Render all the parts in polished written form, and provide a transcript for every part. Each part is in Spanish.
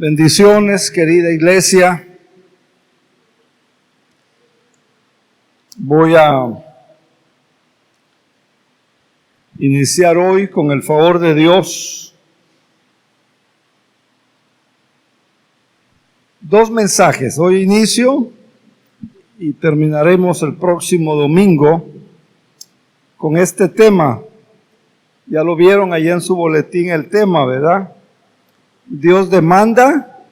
Bendiciones, querida iglesia. Voy a iniciar hoy con el favor de Dios 2 mensajes. Hoy inicio y terminaremos el próximo domingo con este tema. Ya lo vieron allá en su boletín el tema, ¿verdad? Dios demanda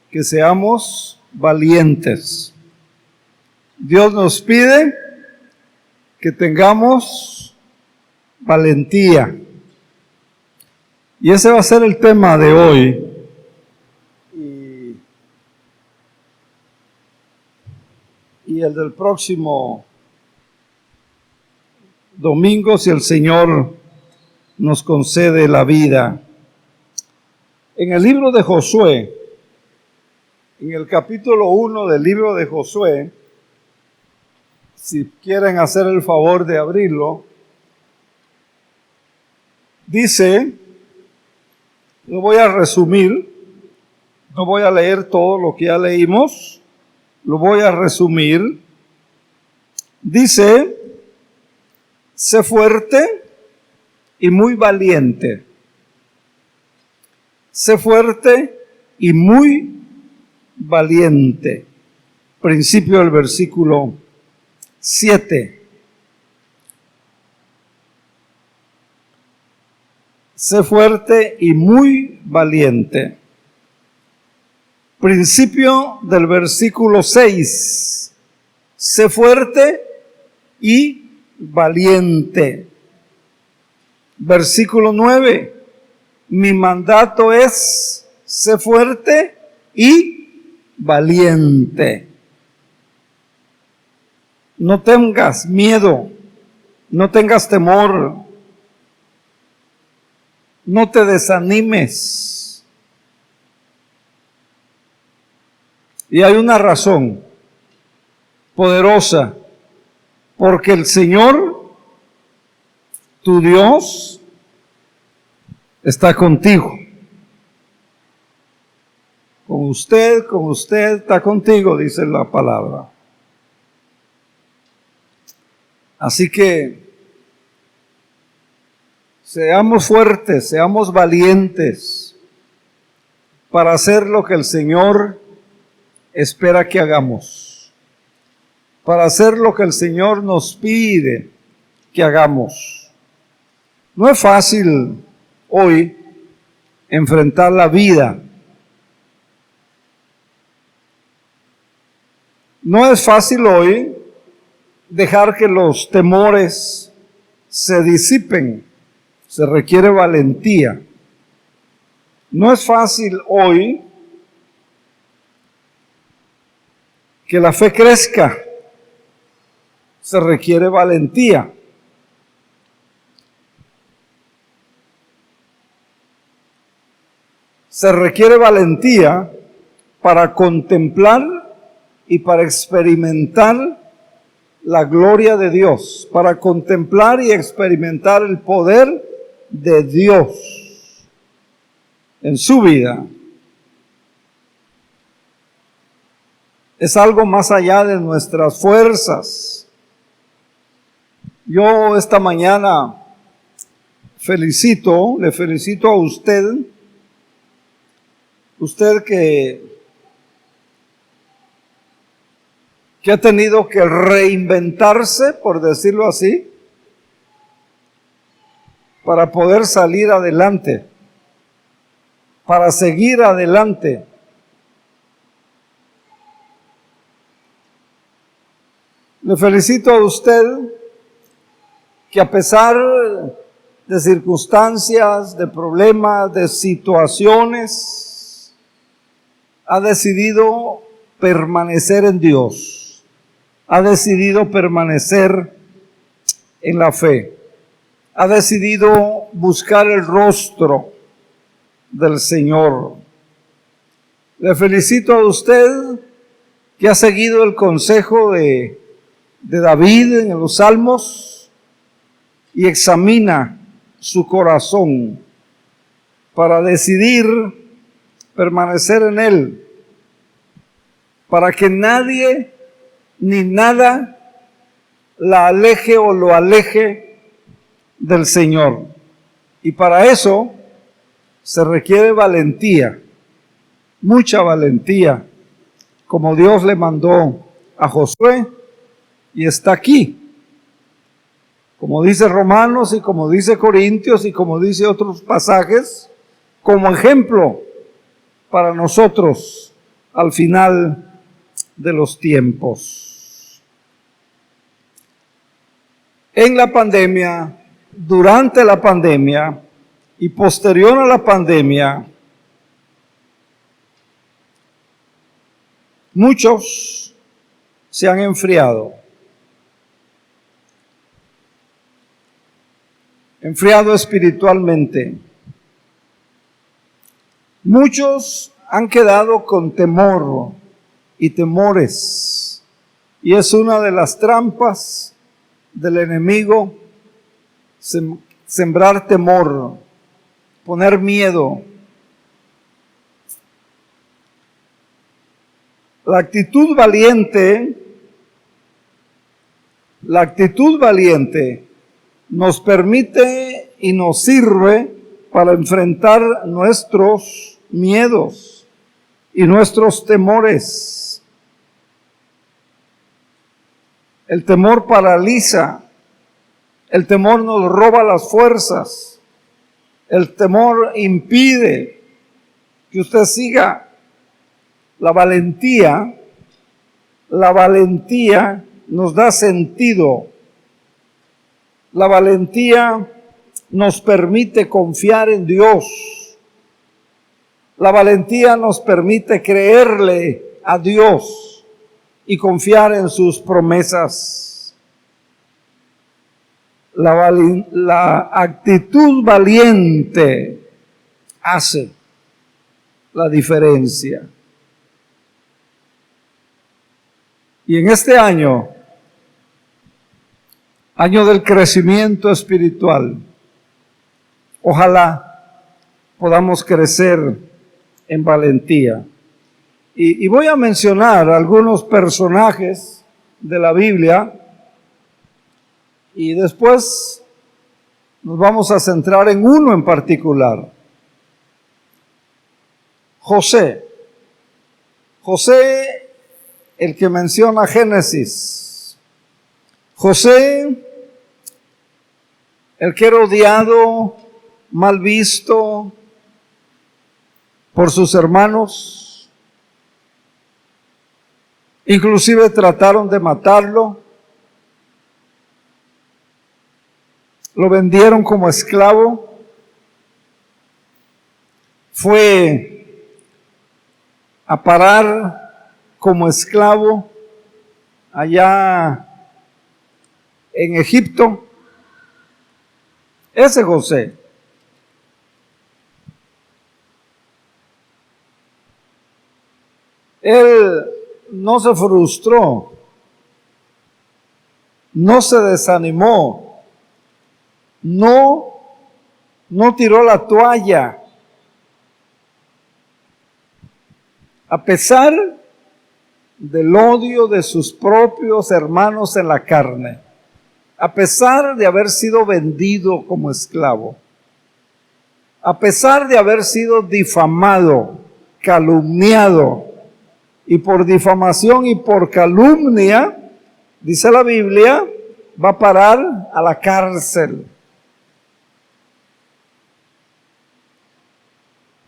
que seamos valientes. Dios nos pide que tengamos valentía. Y ese va a ser el tema de hoy. Y el del próximo domingo, si el Señor nos concede la vida. En el libro de Josué, en el capítulo 1 del libro de Josué, si quieren hacer el favor de abrirlo, dice, lo voy a resumir, no voy a leer todo lo que ya leímos, lo voy a resumir. Dice, sé fuerte y muy valiente. Sé fuerte y muy valiente. Principio del versículo 7. Sé fuerte y muy valiente. Principio del versículo 6. Sé fuerte y valiente. Versículo 9. Mi mandato es, sé fuerte y valiente. No tengas miedo, no tengas temor, no te desanimes. Y hay una razón poderosa, porque el Señor, tu Dios, está contigo. Con usted está contigo, dice la palabra. Así que seamos fuertes, seamos valientes para hacer lo que el Señor espera que hagamos, para hacer lo que el Señor nos pide que hagamos. No es fácil hoy enfrentar la vida. No es fácil hoy dejar que los temores se disipen. Se requiere valentía. No es fácil hoy que la fe crezca. Se requiere valentía. Se requiere valentía para contemplar y para experimentar la gloria de Dios, para contemplar y experimentar el poder de Dios en su vida. Es algo más allá de nuestras fuerzas. Yo esta mañana le felicito a usted que ha tenido que reinventarse, por decirlo así, para poder salir adelante, para seguir adelante. Le felicito a usted que a pesar de circunstancias, de problemas, de situaciones, ha decidido permanecer en Dios, ha decidido permanecer en la fe, ha decidido buscar el rostro del Señor. Le felicito a usted que ha seguido el consejo de David en los Salmos y examina su corazón para decidir permanecer en Él, para que nadie ni nada la aleje o lo aleje del Señor. Y para eso se requiere valentía, mucha valentía, como Dios le mandó a Josué, y está aquí. Como dice Romanos y como dice Corintios y como dice otros pasajes, como ejemplo para nosotros al final de los tiempos. En la pandemia, durante la pandemia y posterior a la pandemia, muchos se han enfriado espiritualmente. Muchos han quedado con temor y temores, y es una de las trampas del enemigo, sembrar temor, poner miedo. La actitud valiente nos permite y nos sirve para enfrentar nuestros miedos y nuestros temores. El temor paraliza, el temor nos roba las fuerzas, el temor impide que usted siga. La valentía nos da sentido. La valentía nos permite confiar en Dios. La valentía nos permite creerle a Dios y confiar en sus promesas. La actitud valiente hace la diferencia. Y en este año del crecimiento espiritual, ojalá podamos crecer en valentía. Y voy a mencionar algunos personajes de la Biblia y después nos vamos a centrar en uno en particular. José, el que menciona Génesis. José, el que era odiado, mal visto por sus hermanos. Inclusive trataron de matarlo. Lo vendieron como esclavo. Fue a parar como esclavo allá en Egipto. Ese José. Él no se frustró, no se desanimó, no tiró la toalla. A pesar del odio de sus propios hermanos en la carne, a pesar de haber sido vendido como esclavo, a pesar de haber sido difamado, calumniado, y por difamación y por calumnia, dice la Biblia, va a parar a la cárcel.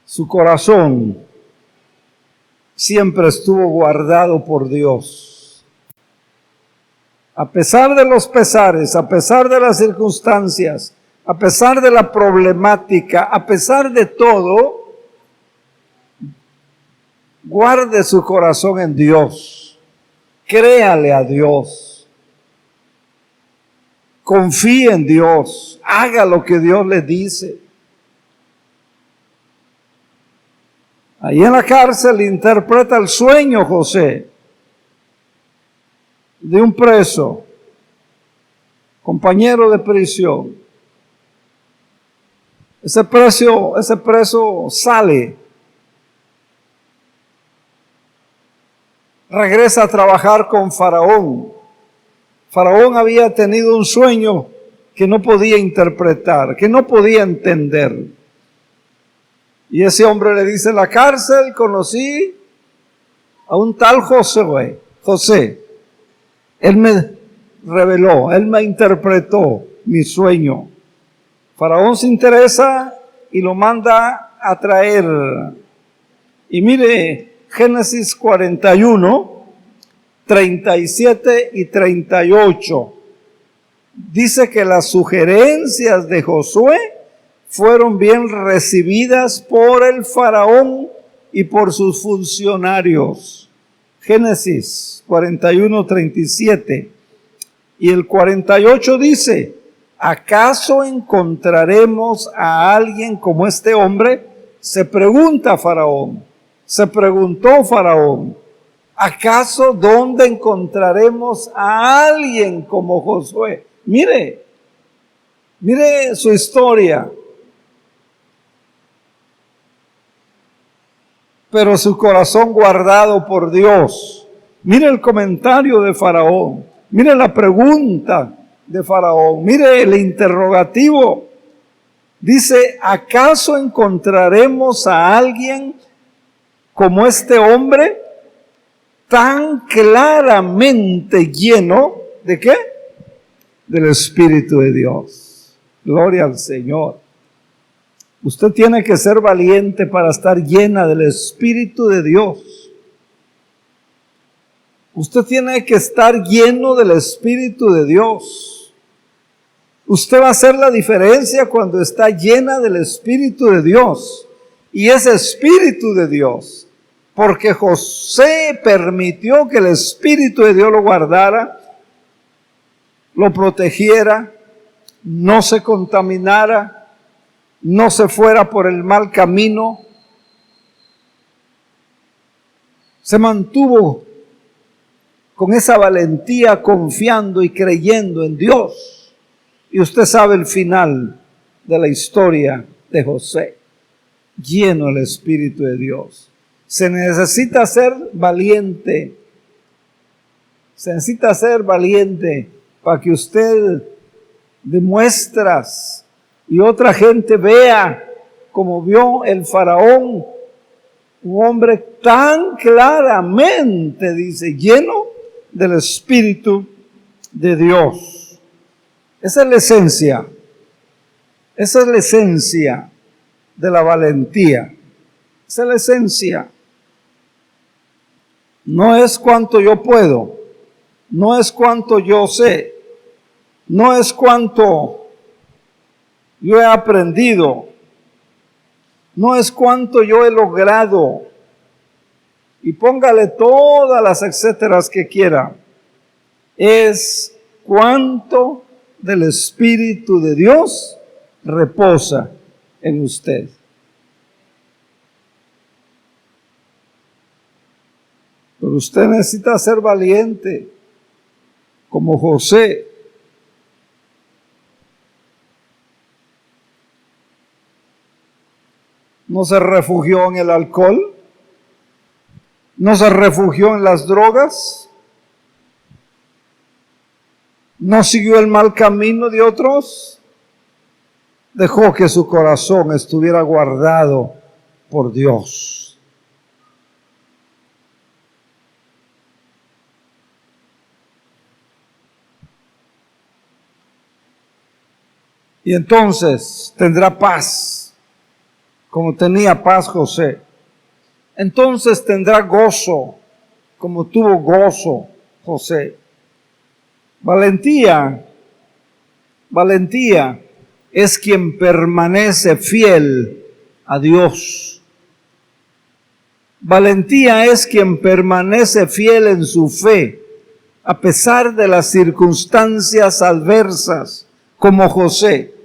Su corazón siempre estuvo guardado por Dios. A pesar de los pesares, a pesar de las circunstancias, a pesar de la problemática, a pesar de todo, guarde su corazón en Dios. Créale a Dios. Confíe en Dios. Haga lo que Dios le dice. Ahí en la cárcel interpreta el sueño José de un preso, compañero de prisión. Ese preso sale regresa a trabajar con Faraón. Faraón había tenido un sueño que no podía interpretar, que no podía entender. Y ese hombre le dice: en la cárcel conocí a un tal José. Él me reveló, él me interpretó mi sueño. Faraón se interesa y lo manda a traer. Y mire, Génesis 41, 37 y 38. Dice que las sugerencias de Josué fueron bien recibidas por el faraón y por sus funcionarios. Génesis 41, 37. Y el 48 dice: ¿acaso encontraremos a alguien como este hombre? Se pregunta Faraón. Se preguntó Faraón: ¿acaso dónde encontraremos a alguien como Josué? Mire su historia. Pero su corazón guardado por Dios. Mire el comentario de Faraón. Mire la pregunta de Faraón. Mire el interrogativo. Dice: ¿acaso encontraremos a alguien como este hombre, tan claramente lleno de qué? Del Espíritu de Dios. Gloria al Señor. Usted tiene que ser valiente para estar llena del Espíritu de Dios. Usted tiene que estar lleno del Espíritu de Dios. Usted va a hacer la diferencia cuando está llena del Espíritu de Dios. Y ese Espíritu de Dios, porque José permitió que el Espíritu de Dios lo guardara, lo protegiera, no se contaminara, no se fuera por el mal camino, se mantuvo con esa valentía, confiando y creyendo en Dios. Y usted sabe el final de la historia de José, lleno del Espíritu de Dios. Se necesita ser valiente. Se necesita ser valiente para que usted dé muestras y otra gente vea como vio el faraón, un hombre tan claramente, dice, lleno del Espíritu de Dios. Esa es la esencia. Esa es la esencia de la valentía. Esa es la esencia. No es cuánto yo puedo, no es cuánto yo sé, no es cuánto yo he aprendido, no es cuánto yo he logrado, y póngale todas las etcéteras que quiera, es cuánto del Espíritu de Dios reposa en usted. Pero usted necesita ser valiente, como José. No se refugió en el alcohol, no se refugió en las drogas, no siguió el mal camino de otros, dejó que su corazón estuviera guardado por Dios. Y entonces tendrá paz, como tenía paz José. Entonces tendrá gozo, como tuvo gozo José. Valentía es quien permanece fiel a Dios. Valentía es quien permanece fiel en su fe, a pesar de las circunstancias adversas, como José.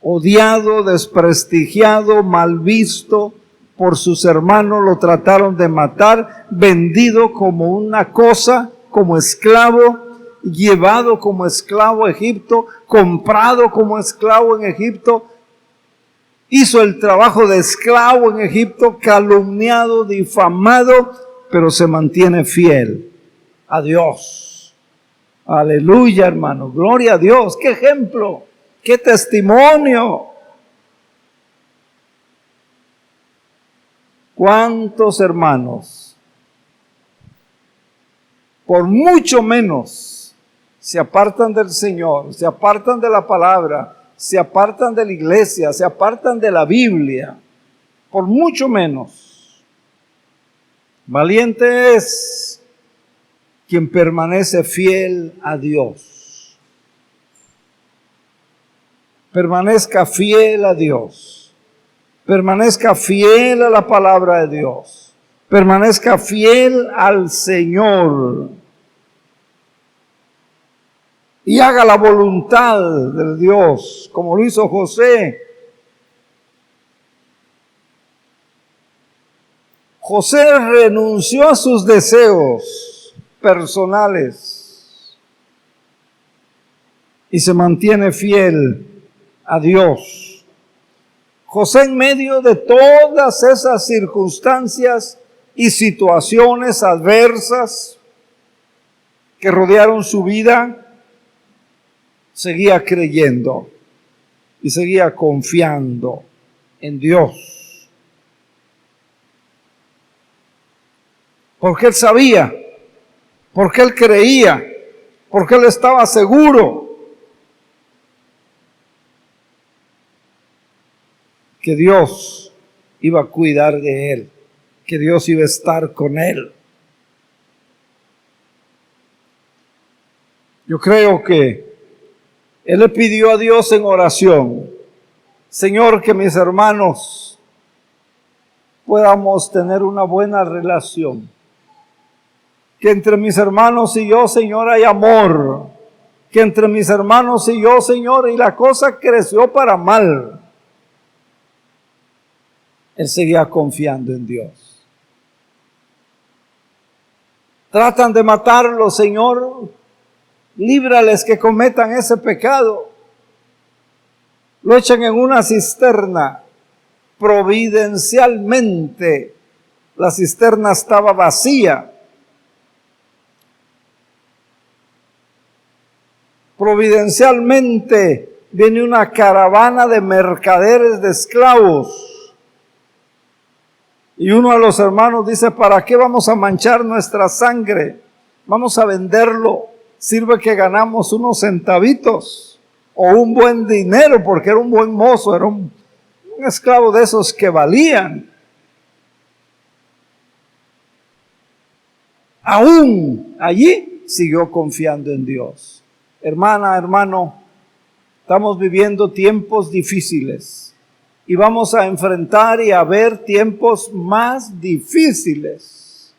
Odiado, desprestigiado, mal visto por sus hermanos, lo trataron de matar, vendido como una cosa, como esclavo, llevado como esclavo a Egipto, comprado como esclavo en Egipto, hizo el trabajo de esclavo en Egipto, calumniado, difamado, pero se mantiene fiel a Dios. Aleluya, hermano. Gloria a Dios. ¡Qué ejemplo! ¡Qué testimonio! ¿Cuántos hermanos, por mucho menos, se apartan del Señor, se apartan de la palabra, se apartan de la iglesia, se apartan de la Biblia? Por mucho menos. Valiente es quien permanece fiel a Dios. Permanezca fiel a Dios. Permanezca fiel a la palabra de Dios. Permanezca fiel al Señor. Y haga la voluntad de Dios, como lo hizo José. José renunció a sus deseos personales y se mantiene fiel a Dios. José, en medio de todas esas circunstancias y situaciones adversas que rodearon su vida, seguía creyendo y seguía confiando en Dios. Porque él sabía, porque él creía, porque él estaba seguro que Dios iba a cuidar de él, que Dios iba a estar con él. Yo creo que él le pidió a Dios en oración: Señor, que mis hermanos podamos tener una buena relación. Que entre mis hermanos y yo, Señor, hay amor. Que entre mis hermanos y yo, Señor, y la cosa creció para mal. Él seguía confiando en Dios. Tratan de matarlo, Señor, líbrales que cometan ese pecado. Lo echan en una cisterna. Providencialmente, la cisterna estaba vacía. Providencialmente viene una caravana de mercaderes de esclavos. Y uno de los hermanos dice: ¿para qué vamos a manchar nuestra sangre? Vamos a venderlo. Sirve que ganamos unos centavitos o un buen dinero, porque era un buen mozo, era un esclavo de esos que valían. Aún allí siguió confiando en Dios. Hermana, hermano, estamos viviendo tiempos difíciles. Y vamos a enfrentar y a ver tiempos más difíciles,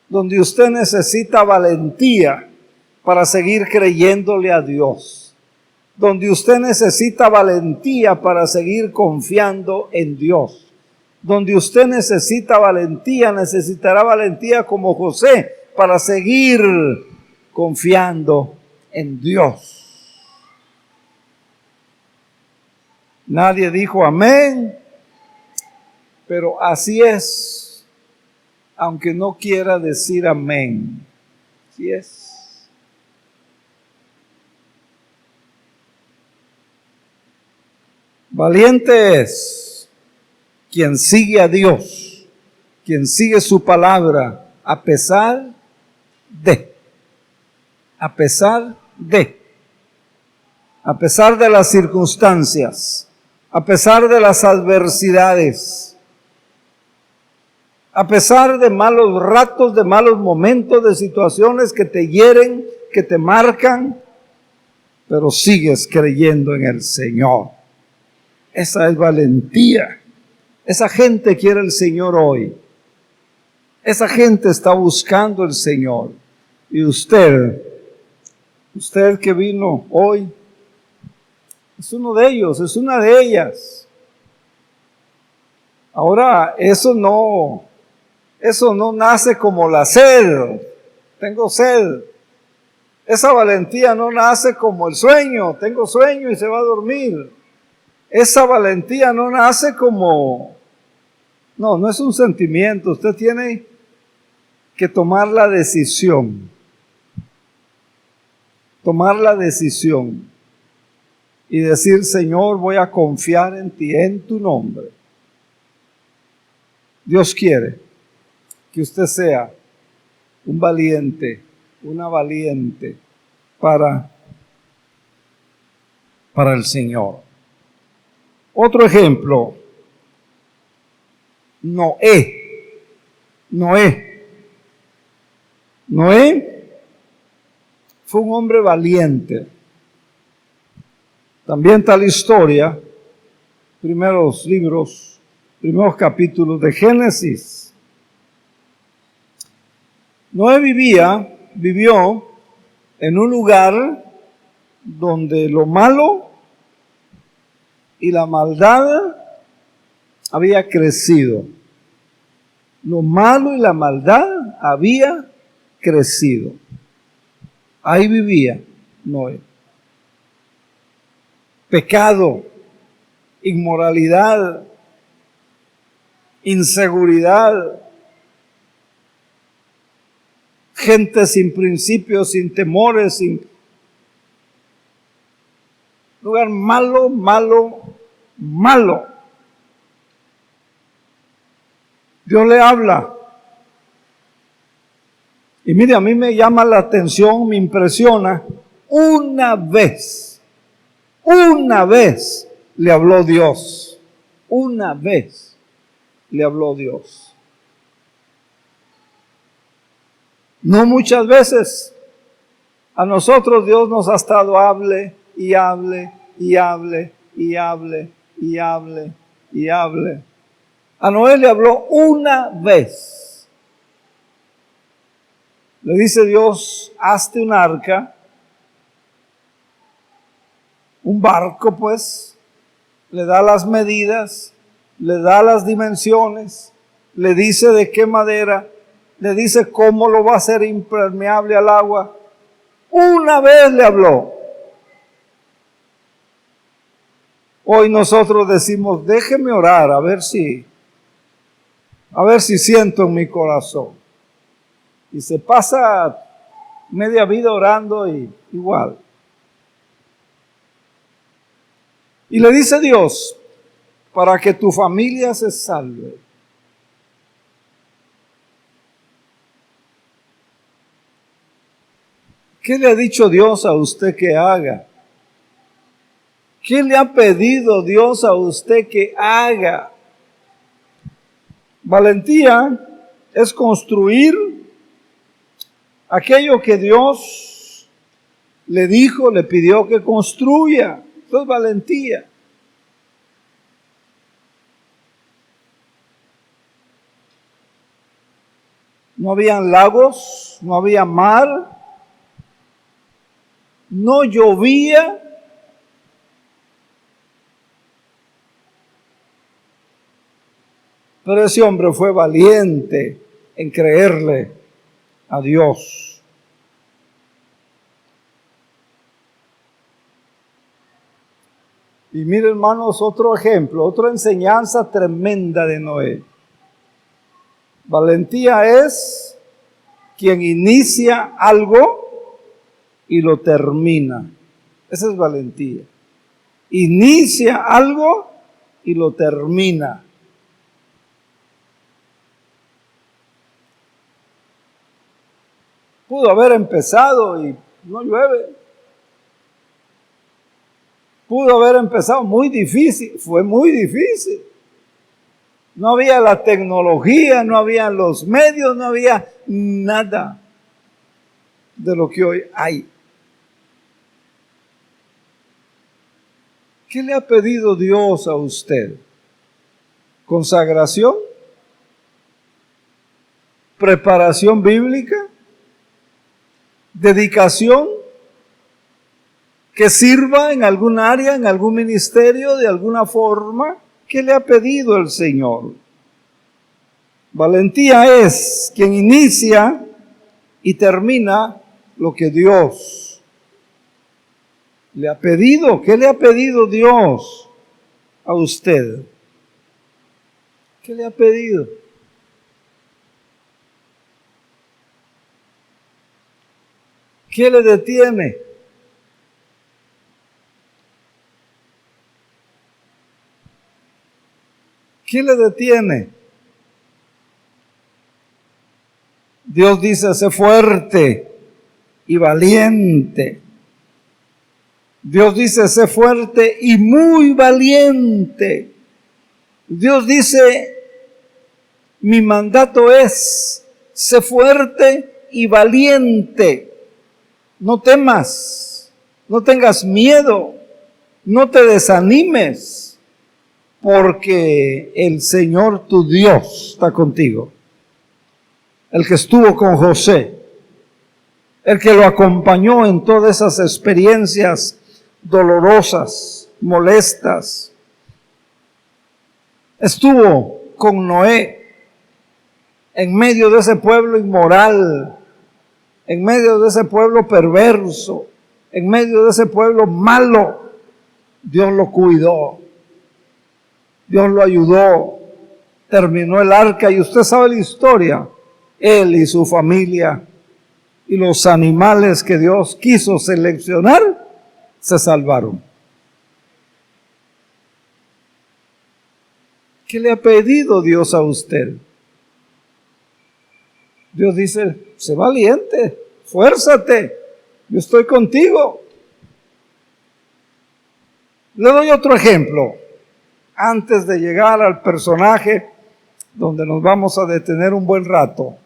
donde usted necesita valentía para seguir creyéndole a Dios, donde usted necesita valentía para seguir confiando en Dios, donde usted necesita valentía, necesitará valentía como José para seguir confiando en Dios. Nadie dijo amén, pero así es, aunque no quiera decir amén. Así es. Valiente es quien sigue a Dios, quien sigue su palabra, a pesar de las circunstancias, a pesar de las adversidades, a pesar de malos ratos, de malos momentos, de situaciones que te hieren, que te marcan, pero sigues creyendo en el Señor. Esa es valentía. Esa gente quiere el Señor hoy. Esa gente está buscando el Señor. Y usted que vino hoy, es uno de ellos, es una de ellas. Ahora, eso no nace como la sed. Tengo sed. Esa valentía no nace como el sueño. Tengo sueño y se va a dormir. Esa valentía no nace como... No es un sentimiento. Usted tiene que tomar la decisión. Tomar la decisión y decir, Señor, voy a confiar en ti, en tu nombre. Dios quiere que usted sea un valiente, una valiente para el Señor. Otro ejemplo, Noé. Noé fue un hombre valiente. También está la historia, primeros capítulos de Génesis. Noé vivió en un lugar donde lo malo y la maldad había crecido. Lo malo y la maldad había crecido. Ahí vivía Noé. Pecado, inmoralidad, inseguridad, gente sin principios, sin temores, sin lugar malo. Dios le habla. Y mire, a mí me llama la atención, me impresiona. Una vez le habló Dios. Una vez le habló Dios. No muchas veces. A nosotros Dios nos ha estado hable. A Noé le habló una vez. Le dice Dios, hazte un arca, un barco pues, le da las medidas, le da las dimensiones, le dice de qué madera, le dice cómo lo va a hacer impermeable al agua. Una vez le habló. Hoy nosotros decimos, déjeme orar a ver si siento en mi corazón. Y se pasa media vida orando y igual. Y le dice Dios, para que tu familia se salve. ¿Qué le ha dicho Dios a usted que haga? ¿Qué le ha pedido Dios a usted que haga? Valentía es construir aquello que Dios le dijo, le pidió que construya. Eso es valentía. No habían lagos, no había mar, no llovía. Pero ese hombre fue valiente en creerle a Dios. Y miren, hermanos, otro ejemplo, otra enseñanza tremenda de Noé. Valentía es quien inicia algo y lo termina. Esa es valentía. Inicia algo y lo termina. Pudo haber empezado y no llueve. Pudo haber empezado muy difícil, fue muy difícil. No había la tecnología, no había los medios, no había nada de lo que hoy hay. ¿Qué le ha pedido Dios a usted? ¿Consagración? ¿Preparación bíblica? ¿Dedicación? ¿Que sirva en algún área, en algún ministerio, de alguna forma? ¿Qué le ha pedido el Señor? Valentía es quien inicia y termina lo que Dios le ha pedido. ¿Qué le ha pedido Dios a usted? ¿Qué le ha pedido? ¿Qué le detiene? ¿Qué le detiene? Dios dice, sé fuerte y valiente. Dios dice, sé fuerte y muy valiente. Dios dice, mi mandato es, sé fuerte y valiente. No temas, no tengas miedo, no te desanimes, porque el Señor tu Dios está contigo. El que estuvo con José, el que lo acompañó en todas esas experiencias dolorosas, molestas. Estuvo con Noé en medio de ese pueblo inmoral, en medio de ese pueblo perverso, en medio de ese pueblo malo. Dios lo cuidó, Dios lo ayudó, terminó el arca y usted sabe la historia. Él y su familia y los animales que Dios quiso seleccionar se salvaron. ¿Qué le ha pedido Dios a usted? Dios dice, sé valiente, fuérzate, yo estoy contigo. Le doy otro ejemplo, antes de llegar al personaje donde nos vamos a detener un buen rato.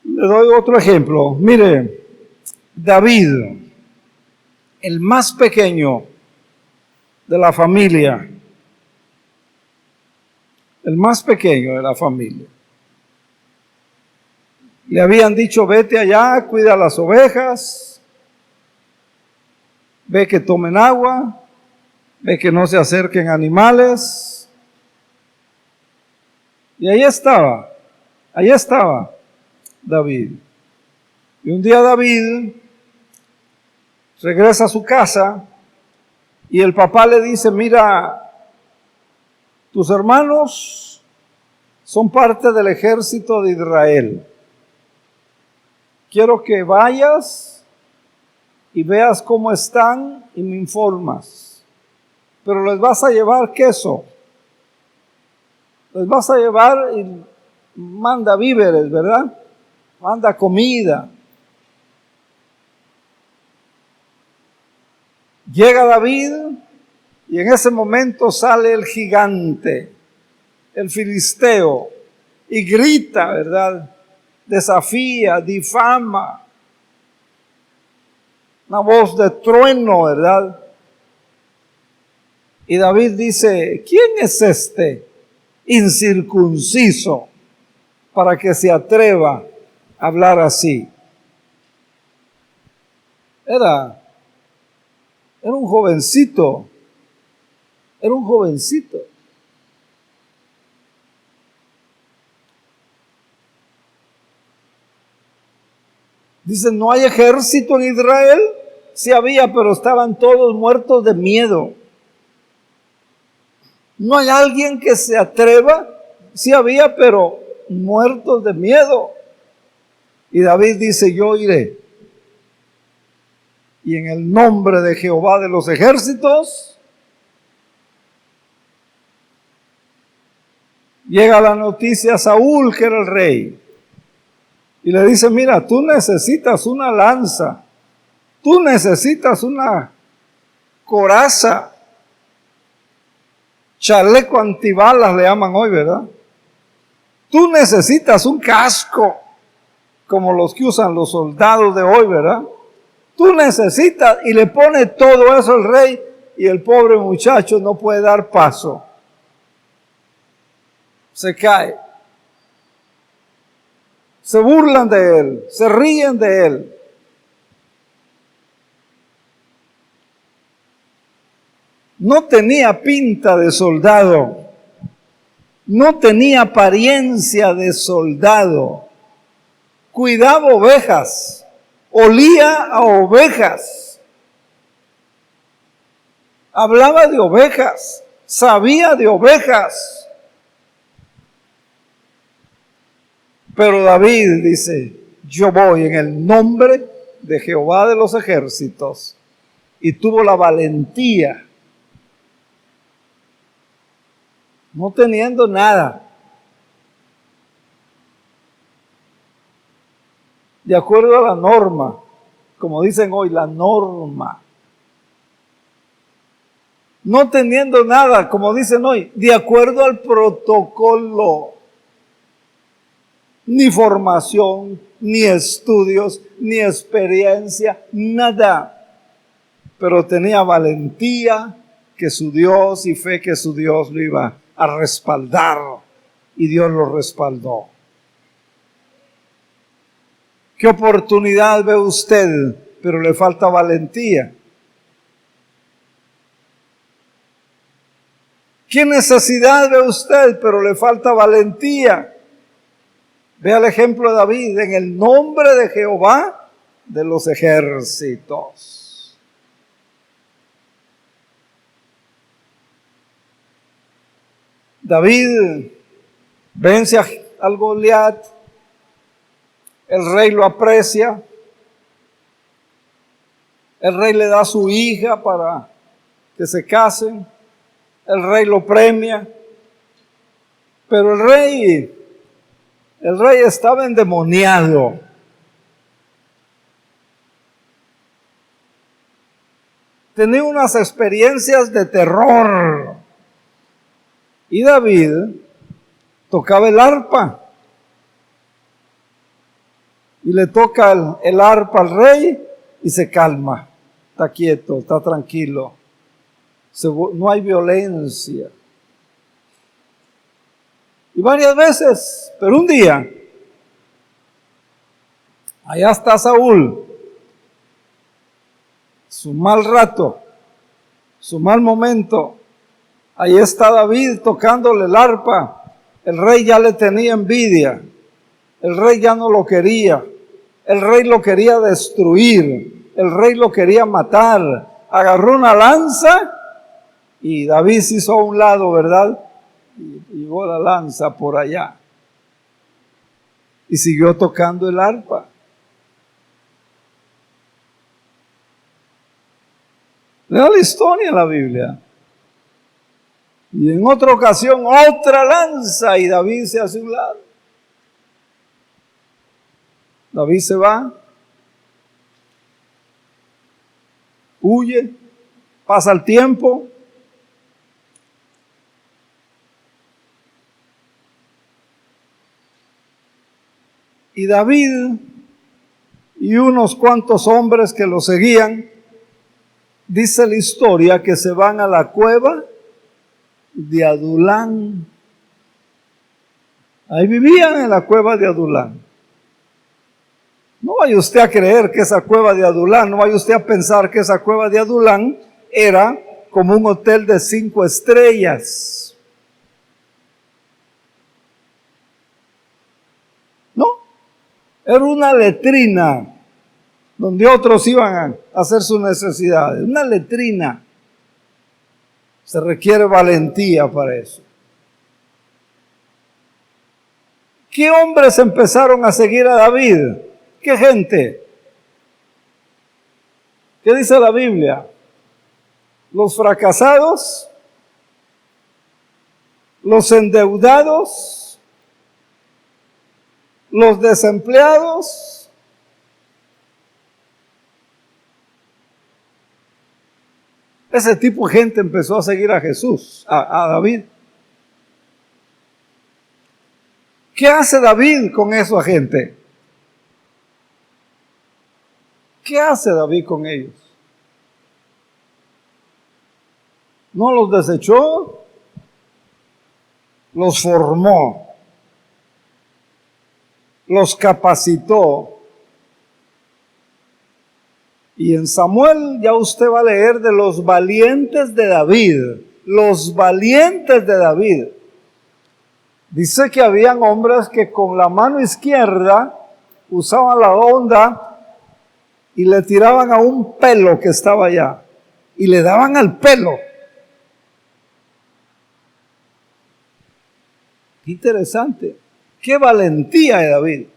Le doy otro ejemplo. Mire, David, el más pequeño de la familia, el más pequeño de la familia. Le habían dicho, vete allá, cuida las ovejas, ve que tomen agua, ve que no se acerquen animales. Y ahí estaba David. Y un día David regresa a su casa y el papá le dice, mira, tus hermanos son parte del ejército de Israel. Quiero que vayas y veas cómo están y me informas. Pero les vas a llevar queso. Les vas a llevar y manda víveres, ¿verdad? Manda comida. Llega David y en ese momento sale el gigante, el filisteo, y grita, ¿verdad? Desafía, difama, una voz de trueno, ¿verdad? Y David dice, ¿quién es este incircunciso para que se atreva a hablar así? Era un jovencito, Dicen, ¿no hay ejército en Israel? Sí había, pero estaban todos muertos de miedo. ¿No hay alguien que se atreva? Sí había, pero muertos de miedo. Y David dice, yo iré. Y en el nombre de Jehová de los ejércitos, llega la noticia a Saúl, que era el rey. Y le dice, mira, tú necesitas una lanza, tú necesitas una coraza, chaleco antibalas le llaman hoy, ¿verdad? Tú necesitas un casco, como los que usan los soldados de hoy, ¿verdad? Tú necesitas, y le pone todo eso al rey, y el pobre muchacho no puede dar paso. Se cae. Se burlan de él, se ríen de él. No tenía pinta de soldado, no tenía apariencia de soldado. Cuidaba ovejas, olía a ovejas, hablaba de ovejas, sabía de ovejas. Pero David dice, yo voy en el nombre de Jehová de los ejércitos. Y tuvo la valentía, no teniendo nada, de acuerdo a la norma, como dicen hoy, la norma. No teniendo nada, como dicen hoy, de acuerdo al protocolo. Ni formación, ni estudios, ni experiencia, nada. Pero tenía valentía que su Dios y fe que su Dios lo iba a respaldar. Y Dios lo respaldó. ¿Qué oportunidad ve usted? Pero le falta valentía. ¿Qué necesidad ve usted? Pero le falta valentía. Vea el ejemplo de David, en el nombre de Jehová de los ejércitos. David vence al Goliat, el rey lo aprecia, el rey le da a su hija para que se casen, el rey lo premia, pero el rey estaba endemoniado. Tenía unas experiencias de terror. Y David tocaba el arpa. Y le toca el arpa al rey y se calma. Está quieto, está tranquilo. No hay violencia. Y varias veces, pero un día, allá está Saúl, su mal rato, su mal momento. Ahí está David tocándole el arpa. El rey ya le tenía envidia. El rey ya no lo quería. El rey lo quería destruir. El rey lo quería matar. Agarró una lanza y David se hizo a un lado, ¿verdad? Y llevó la lanza por allá. Y siguió tocando el arpa. Lea la historia en la Biblia. Y en otra ocasión, otra lanza y David se hace a un lado. David se va, huye, pasa el tiempo. Y David y unos cuantos hombres que lo seguían, dice la historia que se van a la cueva de Adulán. Ahí vivían en la cueva de Adulán. No vaya usted a creer que esa cueva de Adulán, no vaya usted a pensar que esa cueva de Adulán era como un hotel de 5 estrellas. No, era una letrina donde otros iban a hacer sus necesidades. Una letrina. Se requiere valentía para eso. ¿Qué hombres empezaron a seguir a David? ¿Qué gente? ¿Qué dice la Biblia? Los fracasados, los endeudados, los desempleados. Ese tipo de gente empezó a seguir a Jesús, a David. ¿Qué hace David con esa gente? ¿Qué hace David con ellos? ¿No los desechó? Los formó, los capacitó. Y en Samuel ya usted va a leer de los valientes de David, los valientes de David. Dice que habían hombres que con la mano izquierda usaban la honda y le tiraban a un pelo que estaba allá y le daban al pelo. Qué interesante, qué valentía de David.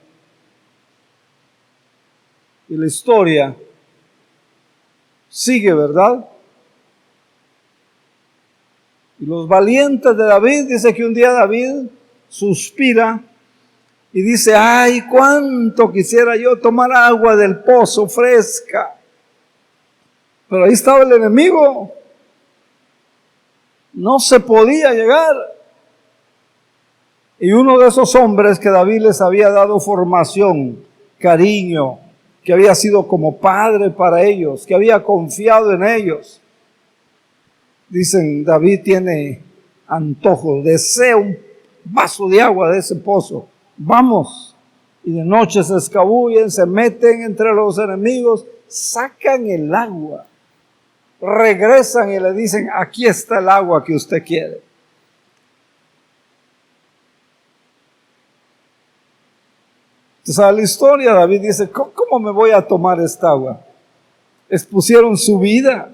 Y la historia sigue, ¿verdad? Y los valientes de David, dice que un día David suspira y dice, ay, cuánto quisiera yo tomar agua del pozo fresca. Pero ahí estaba el enemigo. No se podía llegar. Y uno de esos hombres que David les había dado formación, cariño, que había sido como padre para ellos, que había confiado en ellos. Dicen, David tiene antojo, desea un vaso de agua de ese pozo. Vamos. Y de noche se escabullen, se meten entre los enemigos, sacan el agua, regresan y le dicen, aquí está el agua que usted quiere. Usted sabe la historia, David dice, ¿cómo me voy a tomar esta agua? Expusieron su vida,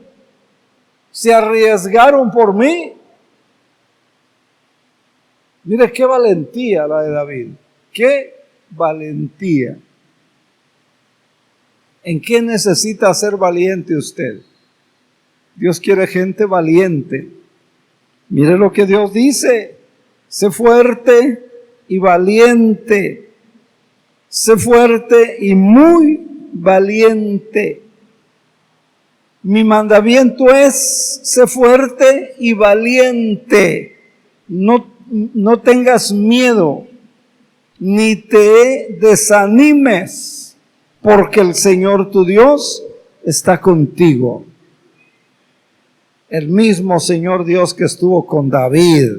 se arriesgaron por mí. Mire qué valentía la de David, qué valentía. ¿En qué necesita ser valiente usted? Dios quiere gente valiente. Mire lo que Dios dice, sé fuerte y valiente. Sé fuerte y muy valiente. Mi mandamiento es, sé fuerte y valiente. No tengas miedo, ni te desanimes, porque el Señor tu Dios está contigo. El mismo Señor Dios que estuvo con David,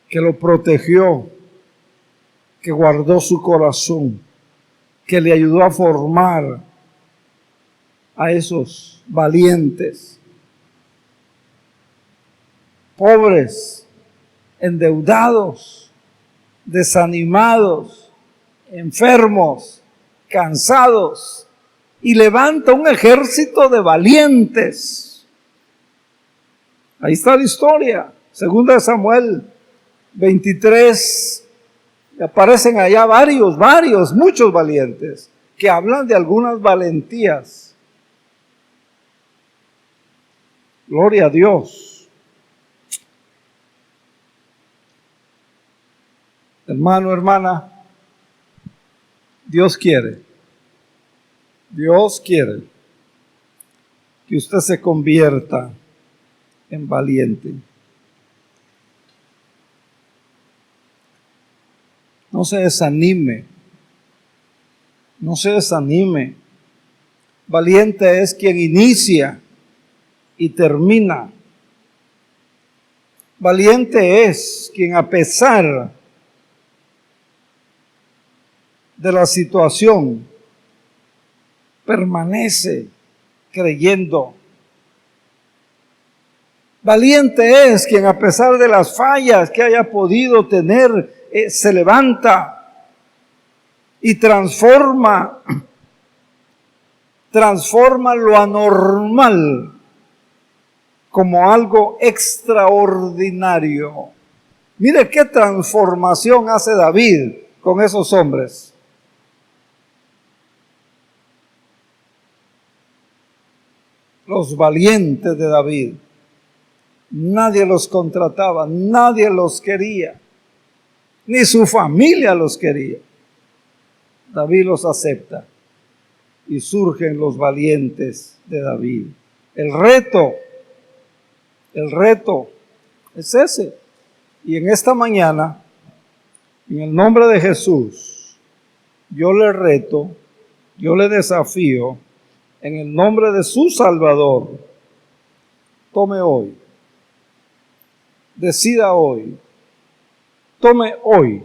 que lo protegió, que guardó su corazón, que le ayudó a formar a esos valientes, pobres, endeudados, desanimados, enfermos, cansados, y levanta un ejército de valientes. Ahí está la historia, 2 Samuel 23. Aparecen allá muchos valientes, que hablan de algunas valentías. Gloria a Dios. Hermano, hermana, Dios quiere que usted se convierta en valiente. No se desanime. No se desanime. Valiente es quien inicia y termina. Valiente es quien, a pesar de la situación, permanece creyendo. Valiente es quien, a pesar de las fallas que haya podido tener, se levanta y transforma lo anormal como algo extraordinario. Mire qué transformación hace David con esos hombres. Los valientes de David. Nadie los contrataba, nadie los quería, ni su familia los quería. David los acepta y surgen los valientes de David. El reto es ese. Y en esta mañana, en el nombre de Jesús, yo le reto, yo le desafío, en el nombre de su Salvador, tome hoy, decida hoy, tome hoy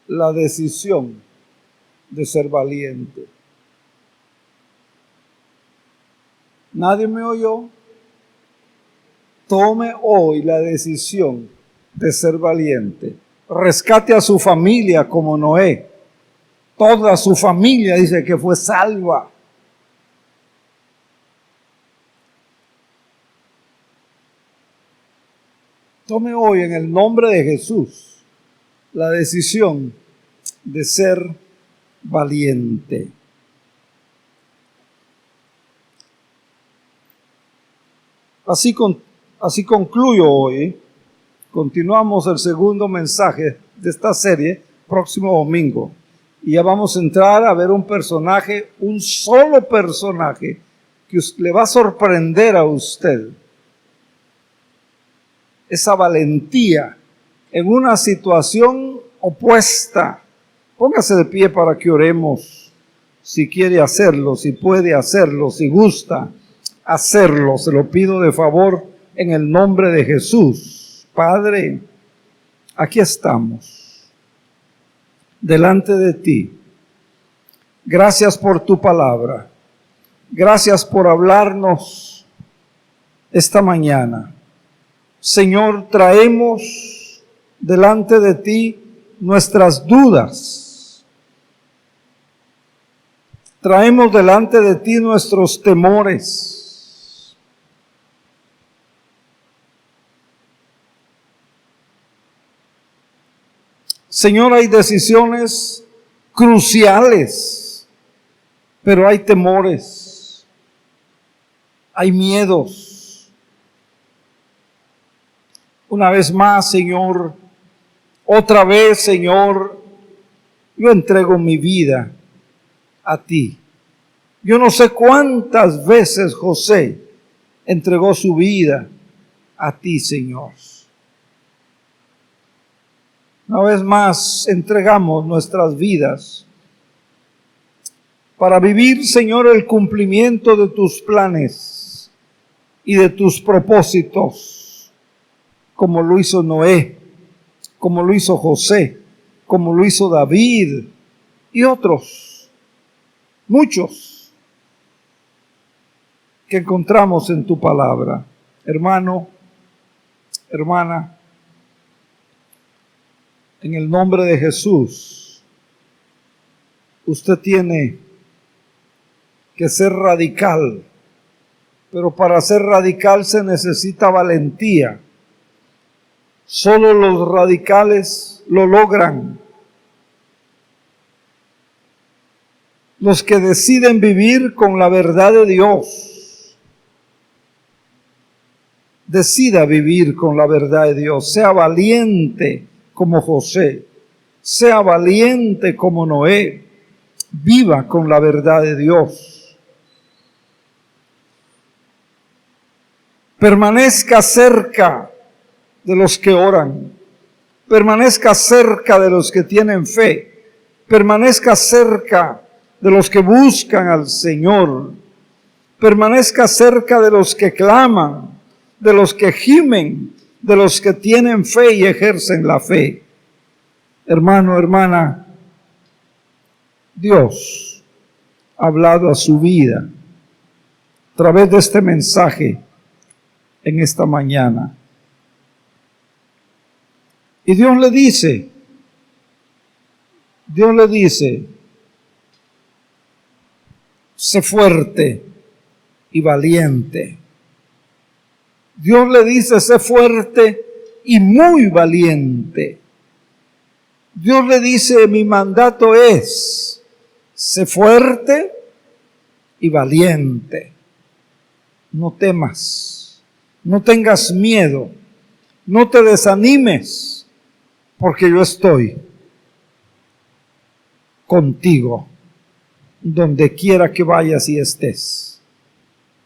la decisión de ser valiente. Nadie me oyó. Tome hoy la decisión de ser valiente. Rescate a su familia como Noé. Toda su familia dice que fue salva. Tome hoy en el nombre de Jesús la decisión de ser valiente. Así concluyo hoy. Continuamos el segundo mensaje de esta serie próximo domingo. Y ya vamos a entrar a ver un personaje, un solo personaje, que le va a sorprender a usted. Esa valentía en una situación opuesta. Póngase de pie para que oremos, si quiere hacerlo, si puede hacerlo, si gusta hacerlo. Se lo pido de favor en el nombre de Jesús. Padre, aquí estamos, delante de ti. Gracias por tu palabra. Gracias por hablarnos esta mañana. Señor, traemos delante de ti nuestras dudas. Traemos delante de ti nuestros temores. Señor, hay decisiones cruciales, pero hay temores, hay miedos. Una vez más, Señor, otra vez, Señor, yo entrego mi vida a ti. Yo no sé cuántas veces José entregó su vida a ti, Señor. Una vez más entregamos nuestras vidas para vivir, Señor, el cumplimiento de tus planes y de tus propósitos, como lo hizo Noé, como lo hizo José, como lo hizo David y otros, muchos, que encontramos en tu palabra. Hermano, hermana, en el nombre de Jesús, usted tiene que ser radical, pero para ser radical se necesita valentía. Solo los radicales lo logran. Los que deciden vivir con la verdad de Dios. Decida vivir con la verdad de Dios. Sea valiente como José. Sea valiente como Noé. Viva con la verdad de Dios. Permanezca cerca de los que oran, permanezca cerca de los que tienen fe, permanezca cerca de los que buscan al Señor, permanezca cerca de los que claman, de los que gimen, de los que tienen fe y ejercen la fe. Hermano, hermana, Dios ha hablado a su vida a través de este mensaje en esta mañana. Y Dios le dice, sé fuerte y valiente. Dios le dice, sé fuerte y muy valiente. Dios le dice, mi mandato es, sé fuerte y valiente. No temas, no tengas miedo, no te desanimes. Porque yo estoy contigo, donde quiera que vayas y estés.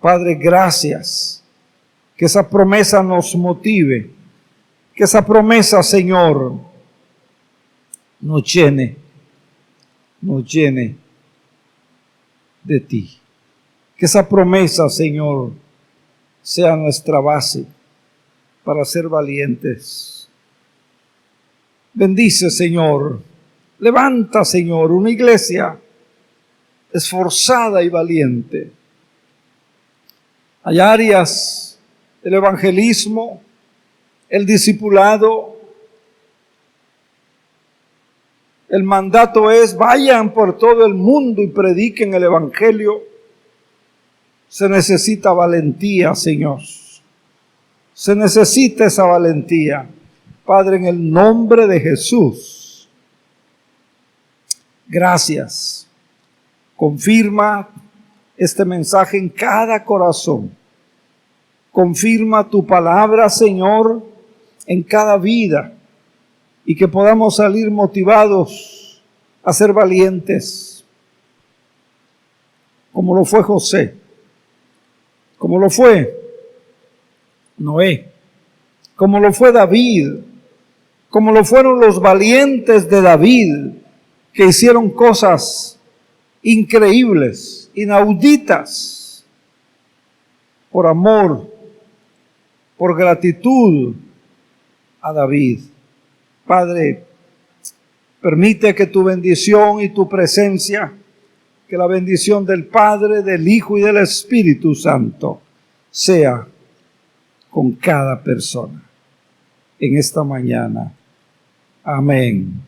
Padre, gracias. Que esa promesa nos motive. Que esa promesa, Señor, nos llene de ti. Que esa promesa, Señor, sea nuestra base para ser valientes. Bendice, Señor. Levanta, Señor, una iglesia esforzada y valiente. Hay áreas del evangelismo, el discipulado. El mandato es, vayan por todo el mundo y prediquen el evangelio. Se necesita valentía, Señor. Se necesita esa valentía. Padre, en el nombre de Jesús, Gracias. Confirma este mensaje en cada corazón. Confirma tu palabra, Señor, en cada vida, y que podamos salir motivados a ser valientes, como lo fue José, como lo fue Noé, como lo fue David, como lo fueron los valientes de David, que hicieron cosas increíbles, inauditas, por amor, por gratitud a David. Padre, permite que tu bendición y tu presencia, que la bendición del Padre, del Hijo y del Espíritu Santo sea con cada persona en esta mañana. Amén.